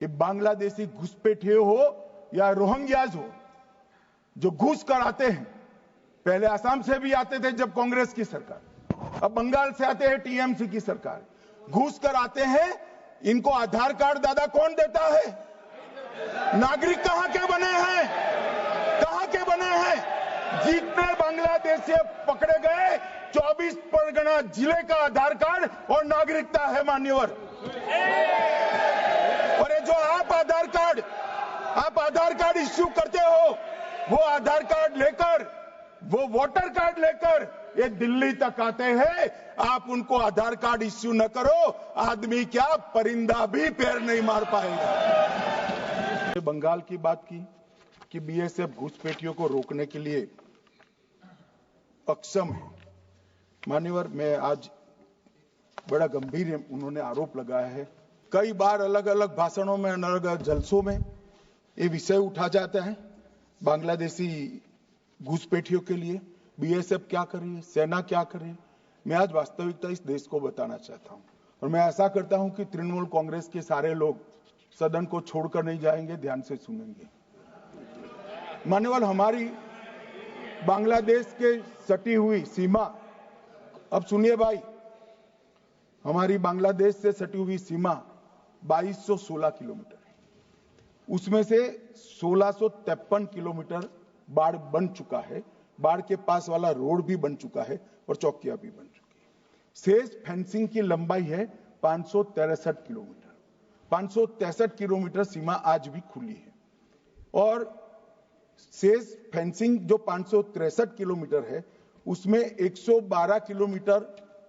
ये बांग्लादेशी घुसपैठिए हो या रोहिंग्याज हो जो घुस कर आते हैं। पहले असम से भी आते थे जब कांग्रेस की सरकार, अब बंगाल से आते हैं टीएमसी की सरकार, घुस कर आते हैं। इनको आधार कार्ड दादा कौन देता है? नागरिक कहां के बने हैं? कहां के बने हैं? जितने बांग्लादेशी पकड़े गए 24 परगना जिले का आधार कार्ड और नागरिकता है मान्यवर। और ये जो आप आधार कार्ड इश्यू करते हो, वो आधार कार्ड लेकर, वो वोटर कार्ड लेकर ये दिल्ली तक आते हैं। आप उनको आधार कार्ड इश्यू न करो, आदमी क्या परिंदा भी पैर नहीं मार पाएगा। बंगाल की बात की कि बीएसएफ घुसपैठियों को रोकने के लिए अक्षम है। मान्यवर, मैं आज बड़ा गंभीर उन्होंने आरोप लगाया है। कई बार अलग अलग भाषणों में, अलग अलग जलसों में ये विषय उठा जाता है। बांग्लादेशी घुसपैठियों के लिए बीएसएफ क्या कर रही है, सेना क्या कर रही है। मैं आज वास्तविकता इस देश को बताना चाहता हूं और मैं ऐसा करता हूं कि तृणमूल कांग्रेस के सारे लोग सदन को छोड़कर नहीं जाएंगे, ध्यान से सुनेंगे। मान्यवर, हमारी बांग्लादेश के सटी हुई सीमा, अब सुनिए भाई, हमारी बांग्लादेश से सटी हुई सीमा 2216 किलोमीटर है। उसमें से 1653 किलोमीटर बाढ़ बन चुका है, बाढ़ के पास वाला रोड भी बन चुका है और चौकियां भी बन चुकी है। शेष फेंसिंग की लंबाई है 563 किलोमीटर। 563 किलोमीटर सीमा आज भी खुली है और शेष फेंसिंग जो 563 किलोमीटर है उसमें 112 किलोमीटर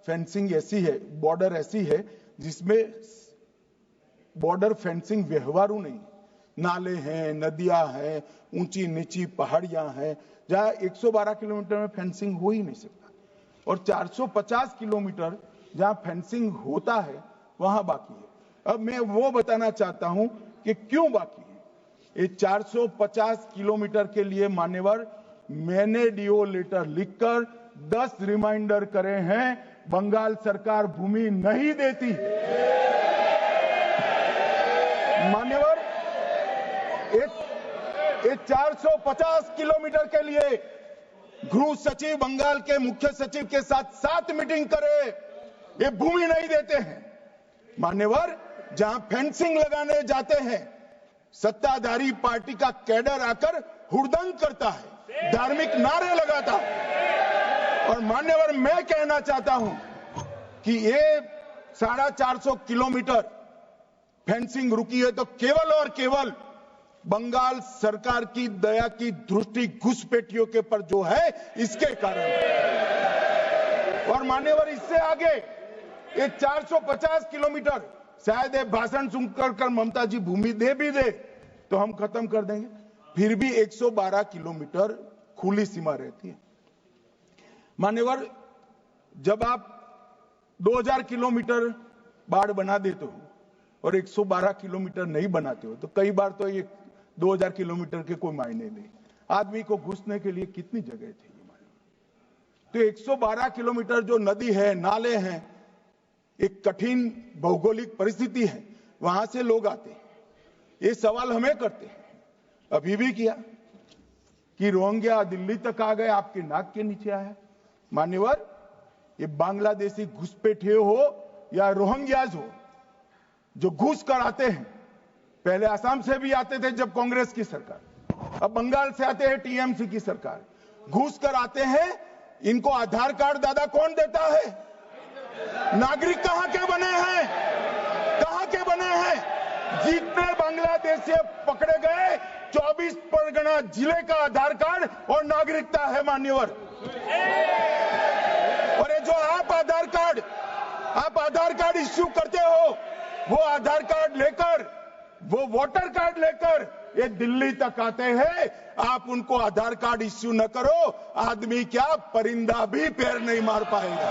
फेंसिंग ऐसी है, बॉर्डर ऐसी है जिसमें बॉर्डर फेंसिंग व्यवहारू नहीं, नाले हैं, नदियां हैं, ऊंची नीची पहाड़ियां हैं, जहां 112 किलोमीटर में फेंसिंग हो ही नहीं सकता और 450 किलोमीटर जहां फेंसिंग होता है वहां बाकी है। अब मैं वो बताना चाहता हूं कि क्यों बाकी है। ये 450 किलोमीटर के लिए मान्यवर मैंने डीओ लेटर लिखकर 10 रिमाइंडर करे हैं। बंगाल सरकार भूमि नहीं देती। मान्यवर, ये 450 किलोमीटर के लिए गृह सचिव बंगाल के मुख्य सचिव के साथ 7 मीटिंग करे, ये भूमि नहीं देते हैं। मान्यवर, जहां फेंसिंग लगाने जाते हैं सत्ताधारी पार्टी का कैडर आकर हुड़दंग करता है, धार्मिक नारे लगाता है। और मान्यवर, मैं कहना चाहता हूं कि ये 450 किलोमीटर फेंसिंग रुकी है तो केवल और केवल बंगाल सरकार की दया की दृष्टि घुसपैठियों के पर जो है इसके कारण। और मान्यवर, इससे आगे ये 450 किलोमीटर शायद ये भाषण सुनकर ममता जी भूमि दे भी दे तो हम खत्म कर देंगे, फिर भी 112 किलोमीटर खुली सीमा रहती है। मान्यवर, जब आप 2000 किलोमीटर बाढ़ बना देते हो और 112 किलोमीटर नहीं बनाते हो तो कई बार तो ये 2000 किलोमीटर के कोई मायने नहीं। आदमी को घुसने के लिए कितनी जगह चाहिए। तो 112 किलोमीटर जो नदी है, नाले हैं, एक कठिन भौगोलिक परिस्थिति है, वहां से लोग आते हैं। ये सवाल हमें करते हैं, अभी भी किया कि रोहिंग्या दिल्ली तक आ गए, आपके नाक के नीचे आया। मान्यवर, ये बांग्लादेशी घुसपैठिए हो या रोहिंग्याज हो जो घुस कर आते हैं। पहले असम से भी आते थे जब कांग्रेस की सरकार, अब बंगाल से आते हैं टीएमसी की सरकार, घुस कर आते हैं। इनको आधार कार्ड दादा कौन देता है? नागरिक कहां के बने हैं? कहां के बने हैं? जितने बांग्लादेशी पकड़े गए 24 परगना जिले का आधार कार्ड और नागरिकता है मान्यवर। और ये जो आप आधार कार्ड इश्यू करते हो, वो आधार कार्ड लेकर, वो वोटर कार्ड लेकर ये दिल्ली तक आते हैं। आप उनको आधार कार्ड इश्यू न करो, आदमी क्या परिंदा भी पैर नहीं मार पाएगा।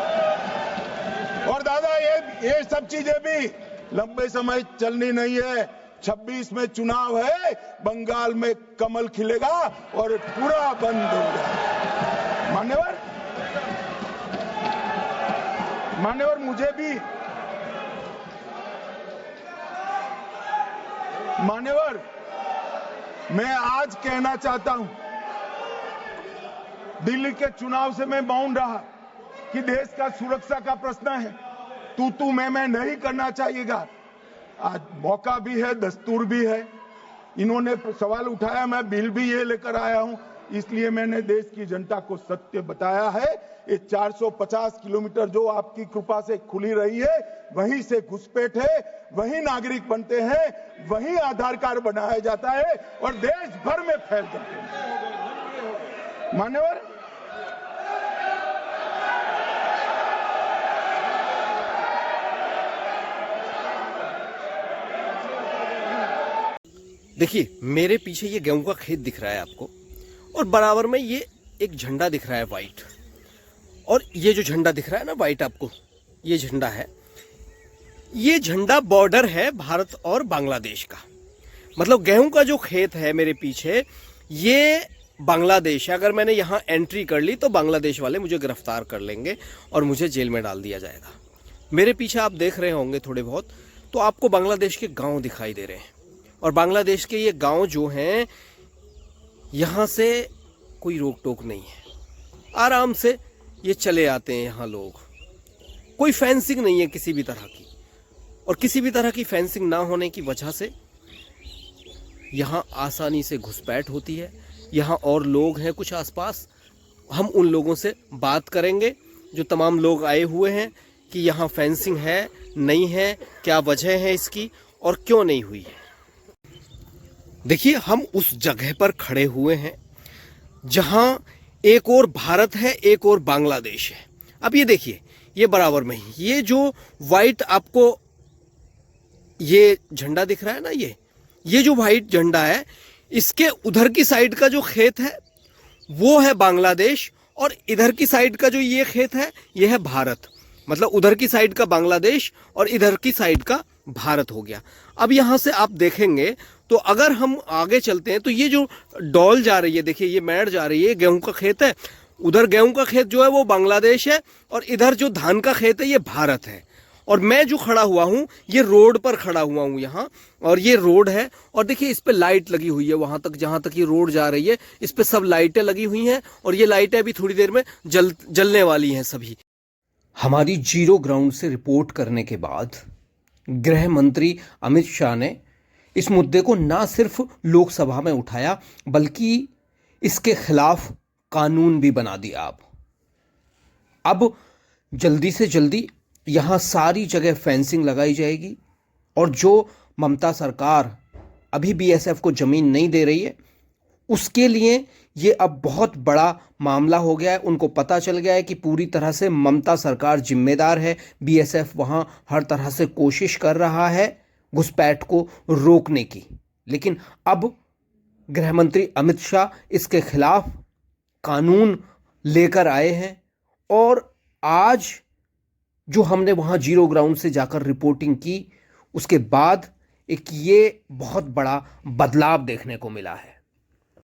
और दादा, ये सब चीजें भी लंबे समय चलनी नहीं है। 26 में चुनाव है, बंगाल में कमल खिलेगा और पूरा बंद होगा। मान्यवर, मुझे भी मान्यवर, मैं आज कहना चाहता हूं, दिल्ली के चुनाव से मैं मौन रहा कि देश का सुरक्षा का प्रश्न है, तू मैं नहीं करना चाहिएगा। आज मौका भी है, दस्तूर भी है, इन्होंने सवाल उठाया, मैं बिल भी ये लेकर आया हूं, इसलिए मैंने देश की जनता को सत्य बताया है। ये 450 किलोमीटर जो आपकी कृपा से खुली रही है, वहीं से घुसपैठ है, वहीं नागरिक बनते हैं, वहीं आधार कार्ड बनाया जाता है और देश भर में फैल जाते हैं। मान्यवर, देखिए, मेरे पीछे ये गेहूं का खेत दिख रहा है आपको, और बराबर में ये एक झंडा दिख रहा है वाइट, और ये जो झंडा दिख रहा है ना वाइट आपको, ये झंडा है, ये झंडा बॉर्डर है भारत और बांग्लादेश का। मतलब गेहूं का जो खेत है मेरे पीछे, ये बांग्लादेश है। अगर मैंने यहाँ एंट्री कर ली तो बांग्लादेश वाले मुझे गिरफ्तार कर लेंगे और मुझे जेल में डाल दिया जाएगा। मेरे पीछे आप देख रहे होंगे थोड़े बहुत, तो आपको बांग्लादेश के गांव दिखाई दे रहे हैं, और बांग्लादेश के ये गांव जो हैं, यहाँ से कोई रोक टोक नहीं है, आराम से ये चले आते हैं यहाँ लोग। कोई फेंसिंग नहीं है किसी भी तरह की, और किसी भी तरह की फेंसिंग ना होने की वजह से यहाँ आसानी से घुसपैठ होती है। यहाँ और लोग हैं कुछ आसपास, हम उन लोगों से बात करेंगे जो तमाम लोग आए हुए हैं कि यहाँ फेंसिंग है नहीं है, क्या वजह है इसकी और क्यों नहीं हुई है। देखिए, हम उस जगह पर खड़े हुए हैं जहां एक और भारत है, एक और बांग्लादेश है। अब ये देखिए, ये बराबर में ही ये जो वाइट आपको ये झंडा दिख रहा है ना, ये जो वाइट झंडा है, इसके उधर की साइड का जो खेत है वो है बांग्लादेश, और इधर की साइड का जो ये खेत है ये है भारत। मतलब उधर की साइड का बांग्लादेश और इधर की साइड का भारत हो गया। अब यहां से आप देखेंगे तो अगर हम आगे चलते हैं तो ये जो डॉल जा रही है, देखिए ये मैड़ जा रही है, गेहूं का खेत है। उधर गेहूं का खेत जो है वो बांग्लादेश है, और इधर जो धान का खेत है ये भारत है। और मैं जो खड़ा हुआ हूं, ये रोड पर खड़ा हुआ हूं यहाँ, और ये रोड है, और देखिए इस पे लाइट लगी हुई है। वहां तक जहां तक ये रोड जा रही है, इस पे सब लाइटें लगी हुई हैं, और ये लाइटें अभी थोड़ी देर में जलने वाली हैं सभी। हमारी जीरो ग्राउंड से रिपोर्ट करने के बाद गृह मंत्री अमित शाह ने इस मुद्दे को ना सिर्फ लोकसभा में उठाया, बल्कि इसके खिलाफ कानून भी बना दिया। अब जल्दी से जल्दी यहां सारी जगह फेंसिंग लगाई जाएगी, और जो ममता सरकार अभी बीएसएफ को जमीन नहीं दे रही है, उसके लिए ये अब बहुत बड़ा मामला हो गया है। उनको पता चल गया है कि पूरी तरह से ममता सरकार जिम्मेदार है। बीएसएफ वहां हर तरह से कोशिश कर रहा है घुसपैठ को रोकने की, लेकिन अब गृह मंत्री अमित शाह इसके खिलाफ कानून लेकर आए हैं। और आज जो हमने वहां जीरो ग्राउंड से जाकर रिपोर्टिंग की, उसके बाद एक ये बहुत बड़ा बदलाव देखने को मिला है।